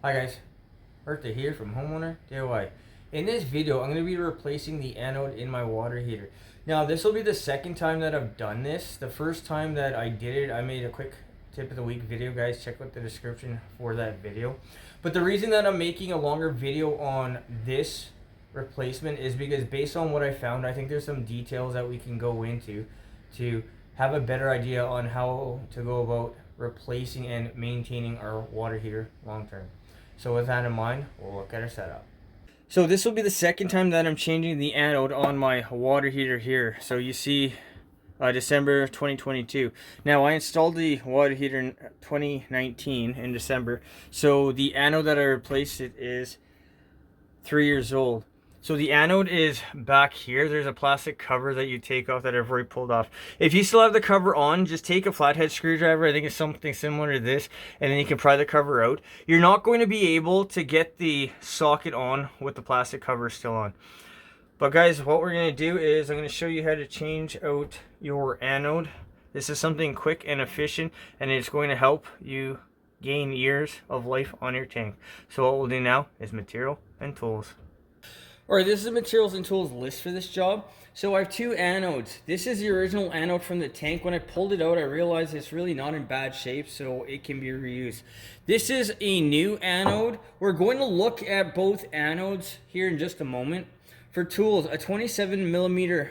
Hi guys, Bertha here from Homeowner DIY. In this video, I'm going to be replacing the anode in my water heater. Now, this will be the second time that I've done this. The first time that I did it, I made a quick tip of the week video, guys. Check out the description for that video. But the reason that I'm making a longer video on this replacement is because based on what I found, I think there's some details that we can go into to have a better idea on how to go about replacing and maintaining our water heater long term. So with that in mind, we'll look at our setup. So this will be the second time that I'm changing the anode on my water heater here. So you see December 2022. Now I installed the water heater in 2019 in December. So the anode that I replaced it is 3 years old. So the anode is back here. There's a plastic cover that you take off that I've already pulled off. If you still have the cover on, just take a flathead screwdriver. I think it's something similar to this, and then you can pry the cover out. You're not going to be able to get the socket on with the plastic cover still on. But guys, what we're going to do is I'm going to show you how to change out your anode. This is something quick and efficient, and it's going to help you gain years of life on your tank. So what we'll do now is material and tools. Alright, this is the materials and tools list for this job. So I have two anodes. This is the original anode from the tank. When I pulled it out, I realized it's really not in bad shape, so it can be reused. This is a new anode. We're going to look at both anodes here in just a moment. For tools, a 27mm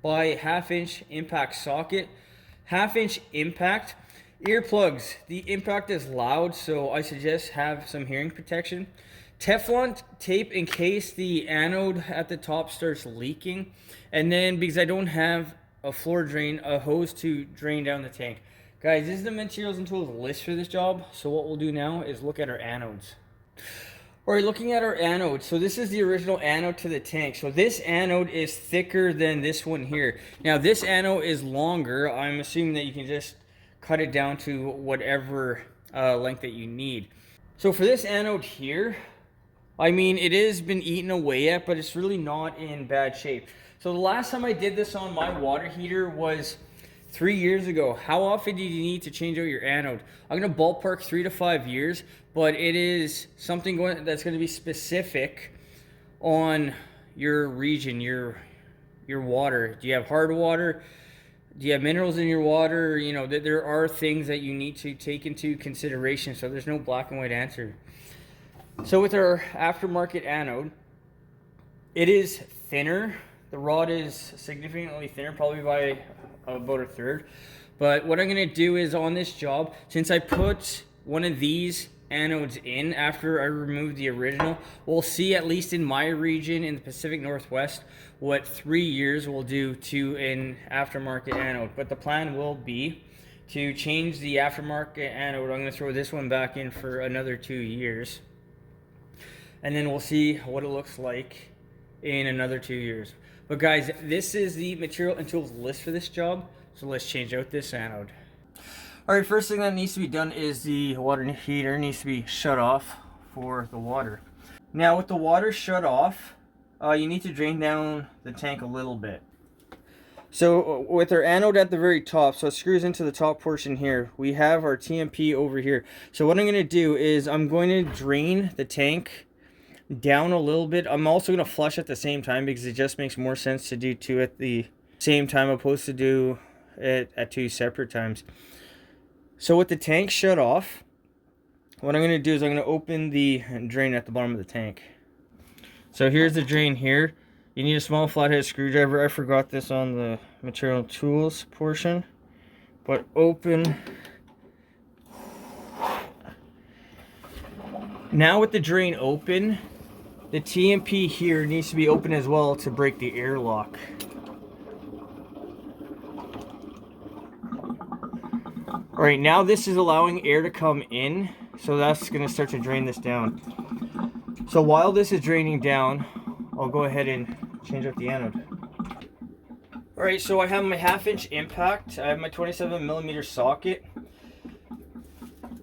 by 1/2 inch impact socket, 1/2 inch impact. Earplugs. The impact is loud, so I suggest have some hearing protection. Teflon tape in case the anode at the top starts leaking. And then, because I don't have a floor drain, a hose to drain down the tank. Guys, this is the materials and tools list for this job. So what we'll do now is look at our anodes. Alright, looking at our anode. So this is the original anode to the tank. So this anode is thicker than this one here. Now this anode is longer. I'm assuming that you can just cut it down to whatever length that you need. So for this anode here, I mean, it has been eaten away at, but it's really not in bad shape. So the last time I did this on my water heater was 3 years ago. How often do you need to change out your anode? I'm going to ballpark 3 to 5 years, but it is something that's going to be specific on your region, your water. Do you have hard water? Do you have minerals in your water? You know, there are things that you need to take into consideration, so there's no black and white answer. So with our aftermarket anode, it is thinner. The rod is significantly thinner, probably by about 1/3. But what I'm going to do is on this job, since I put one of these anodes in after I removed the original, we'll see, at least in my region in the Pacific Northwest, what 3 years will do to an aftermarket anode. But the plan will be to change the aftermarket anode. I'm going to throw this one back in for another 2 years. And then we'll see what it looks like in another 2 years. But guys, this is the material and tools list for this job. So let's change out this anode. Alright, first thing that needs to be done is the water heater needs to be shut off for the water. Now with the water shut off, you need to drain down the tank a little bit. So with our anode at the very top, so it screws into the top portion here, we have our TMP over here. So what I'm going to do is I'm going to drain the tank down a little bit. I'm also going to flush at the same time because it just makes more sense to do two at the same time opposed to do it at two separate times. So with the tank shut off, what I'm going to do is I'm going to open the drain at the bottom of the tank. So here's the drain here. You need a small flathead screwdriver. I forgot this on the material tools portion. But open. Now with the drain open, the TMP here needs to be open as well to break the airlock. Alright, now this is allowing air to come in, so that's going to start to drain this down. So while this is draining down, I'll go ahead and change out the anode. Alright, so I have my 1/2 inch impact, I have my 27mm socket.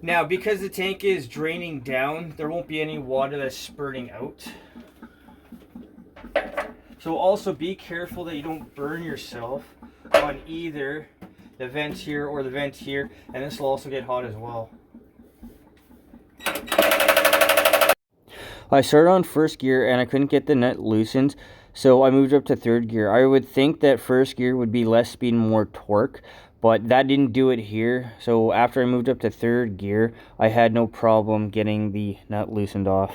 Now, because the tank is draining down, there won't be any water that's spurting out. So also be careful that you don't burn yourself on either the vent here or the vent here, and this will also get hot as well. I started on first gear and I couldn't get the nut loosened, so I moved up to third gear. I would think that first gear would be less speed and more torque, but that didn't do it here. So after I moved up to third gear, I had no problem getting the nut loosened off.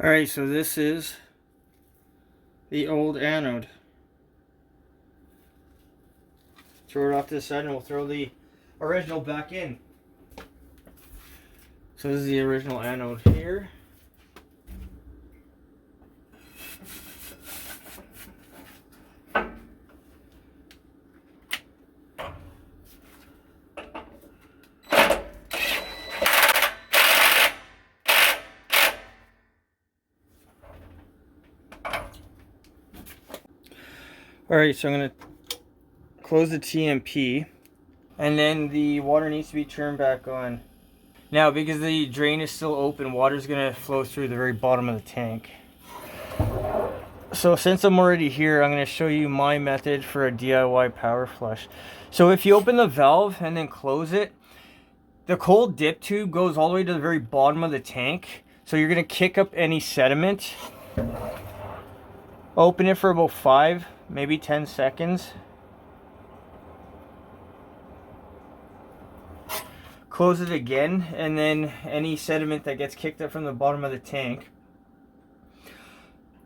Alright, so this is the old anode. Throw it off to the side and we'll throw the original back in. So this is the original anode here. Alright, so I'm going to close the TMP, and then the water needs to be turned back on. Now, because the drain is still open, water is going to flow through the very bottom of the tank. So since I'm already here, I'm going to show you my method for a DIY power flush. So if you open the valve and then close it, the cold dip tube goes all the way to the very bottom of the tank. So you're going to kick up any sediment. Open it for about 5, maybe 10 seconds. Close it again, and then any sediment that gets kicked up from the bottom of the tank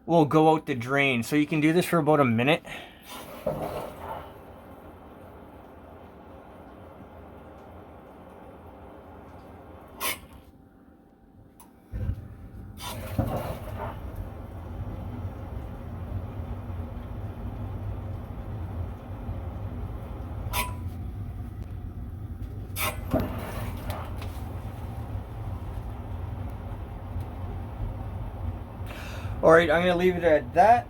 will go out the drain. So you can do this for about a minute. Alright, I'm going to leave it at that.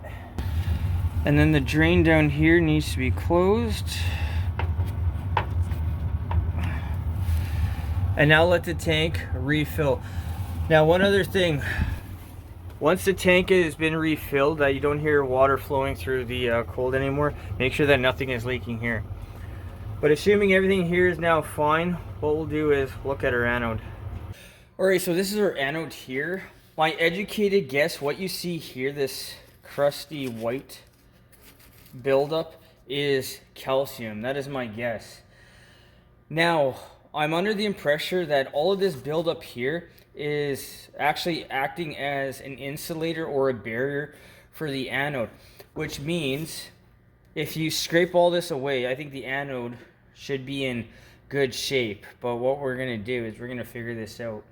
And then the drain down here needs to be closed. And now let the tank refill. Now one other thing. Once the tank has been refilled, that you don't hear water flowing through the cold anymore, make sure that nothing is leaking here. But assuming everything here is now fine, what we'll do is look at our anode. Alright, so this is our anode here. My educated guess, what you see here, this crusty white buildup, is calcium. That is my guess. Now, I'm under the impression that all of this buildup here is actually acting as an insulator or a barrier for the anode, which means if you scrape all this away, I think the anode should be in good shape. But what we're going to do is we're going to figure this out.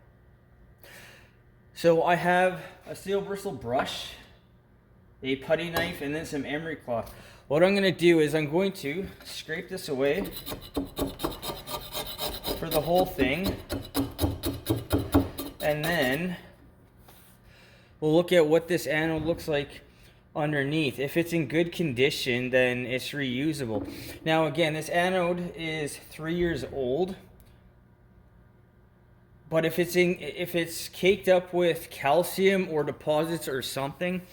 So I have a steel bristle brush, a putty knife, and then some emery cloth. What I'm going to do is I'm going to scrape this away for the whole thing, and then we'll look at what this anode looks like underneath. If it's in good condition, then it's reusable. Now again, this anode is 3 years old. But if it's caked up with calcium or deposits or something,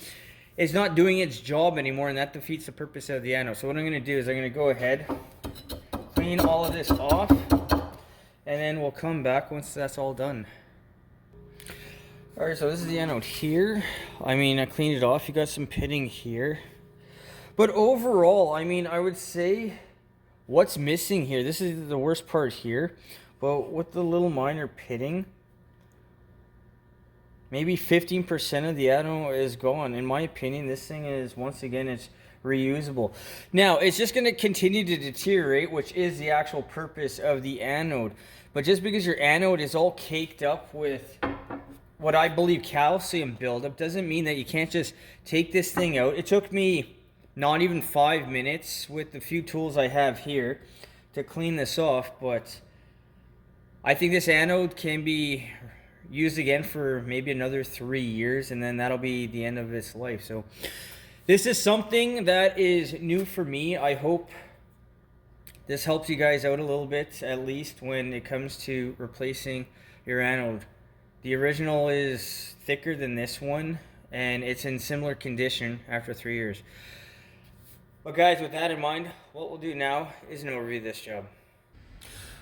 it's not doing its job anymore, and that defeats the purpose of the anode. So what I'm going to do is I'm going to go ahead, clean all of this off, and then we'll come back once that's all done. Alright, so this is the anode here. I mean, I cleaned it off. You got some pitting here. But overall, I mean, I would say what's missing here, this is the worst part here. But with the little minor pitting, maybe 15% of the anode is gone. In my opinion, this thing is, once again, it's reusable. Now, it's just going to continue to deteriorate, which is the actual purpose of the anode. But just because your anode is all caked up with what I believe calcium buildup doesn't mean that you can't just take this thing out. It took me not even 5 minutes with the few tools I have here to clean this off, but I think this anode can be used again for maybe another 3 years, and then that'll be the end of its life. So this is something that is new for me. I hope this helps you guys out a little bit, at least when it comes to replacing your anode. The original is thicker than this one, and it's in similar condition after 3 years. But guys, with that in mind, what we'll do now is an overview of this job.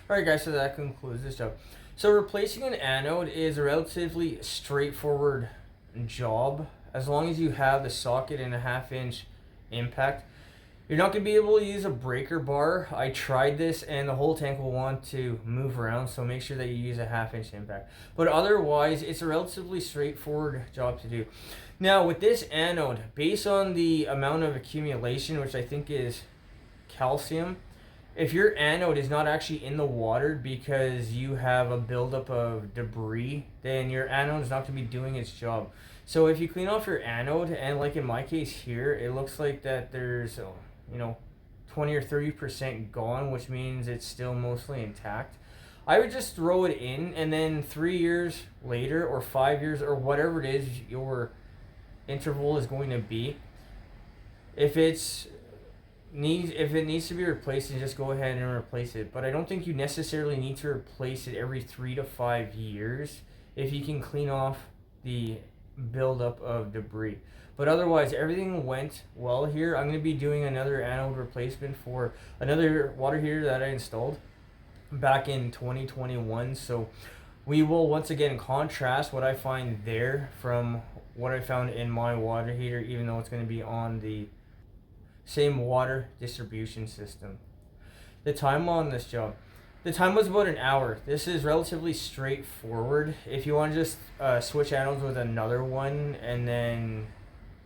Alright guys, so that concludes this job. So replacing an anode is a relatively straightforward job as long as you have the socket and a 1/2 inch impact. You're not going to be able to use a breaker bar. I tried this and the whole tank will want to move around, so make sure that you use a 1/2 inch impact. But otherwise, it's a relatively straightforward job to do. Now with this anode, based on the amount of accumulation, which I think is calcium, if your anode is not actually in the water because you have a buildup of debris, then your anode is not going to be doing its job. So if you clean off your anode, and like in my case here, it looks like that there's 20 or 30% gone, which means it's still mostly intact. I would just throw it in, and then 3 years later or 5 years or whatever it is your interval is going to be, if it needs to be replaced, then just go ahead and replace it. But I don't think you necessarily need to replace it every 3 to 5 years if you can clean off the buildup of debris. But otherwise, everything went well here. I'm going to be doing another anode replacement for another water heater that I installed back in 2021. So we will once again contrast what I find there from what I found in my water heater, even though it's going to be on the same water distribution system. The time on this job, the time was about an hour. This is relatively straightforward. If you want to just switch anodes with another one and then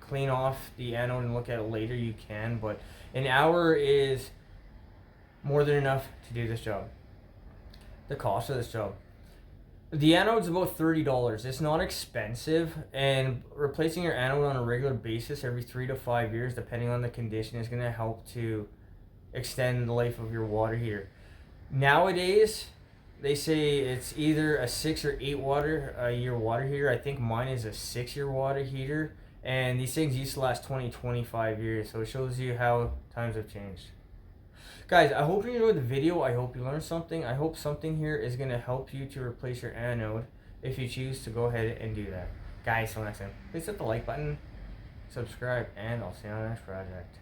clean off the anode and look at it later, you can, but an hour is more than enough to do this job. The cost of this job, the anode's about $30. It's not expensive, and replacing your anode on a regular basis every 3 to 5 years, depending on the condition, is going to help to extend the life of your water heater. Nowadays, they say it's either a 6 or 8 year water heater. I think mine is a 6-year water heater, and these things used to last 20-25 years, so it shows you how times have changed. Guys, I hope you enjoyed the video. I hope you learned something. I hope something here is going to help you to replace your anode if you choose to go ahead and do that. Guys, till next time, please hit the like button, subscribe, and I'll see you on the next project.